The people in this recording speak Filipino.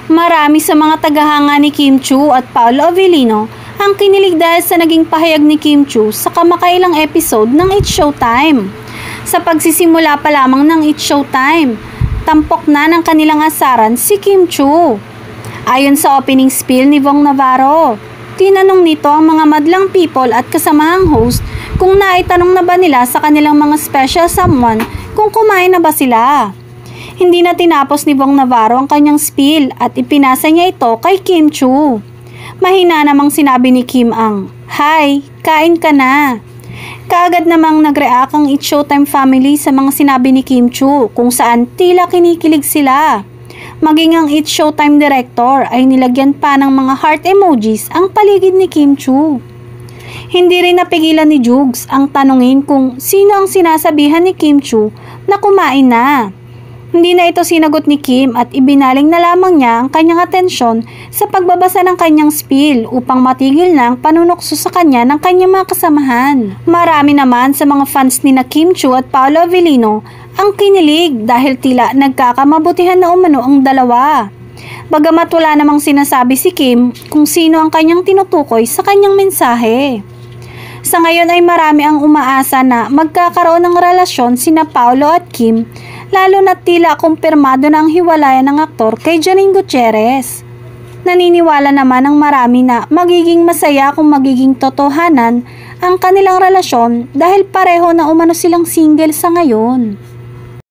Marami sa mga tagahanga ni Kim Chiu at Paolo Avellino ang kinilig dahil sa naging pahayag ni Kim Chiu sa kamakailang episode ng It's Showtime. Sa pagsisimula pa lamang ng It's Showtime, tampok na ng kanilang asaran si Kim Chiu. Ayon sa opening spiel ni Vong Navarro, tinanong nito ang mga madlang people at kasamahang host kung naitanong na ba nila sa kanilang mga special someone kung kumain na ba sila. Hindi na tinapos ni Vong Navarro ang kanyang spiel at ipinasa niya ito kay Kim Chiu. Mahina namang sinabi ni Kim ang, "Hi, kain ka na." Kaagad namang nag-react ang It's Showtime family sa mga sinabi ni Kim Chiu kung saan tila kinikilig sila. Maging ang It's Showtime director ay nilagyan pa ng mga heart emojis ang paligid ni Kim Chiu. Hindi rin napigilan ni Jugs ang tanungin kung sino ang sinasabihan ni Kim Chiu na kumain na. Hindi na ito sinagot ni Kim at ibinaling na lamang niya ang kanyang atensyon sa pagbabasa ng kanyang spiel upang matigil na ang panunokso sa kanya ng kanyang mga kasamahan. Marami naman sa mga fans ni na Kim Chiu at Paolo Avellino ang kinilig dahil tila nagkakamabutihan na umano ang dalawa. Bagamat wala namang sinasabi si Kim kung sino ang kanyang tinutukoy sa kanyang mensahe. Sa ngayon ay marami ang umaasa na magkakaroon ng relasyon sina Paolo at Kim, lalo na tila kumpirmado na ang hiwalayan ng aktor kay Janine Gutierrez. Naniniwala naman ang marami na magiging masaya kung magiging totohanan ang kanilang relasyon dahil pareho na umano silang single sa ngayon.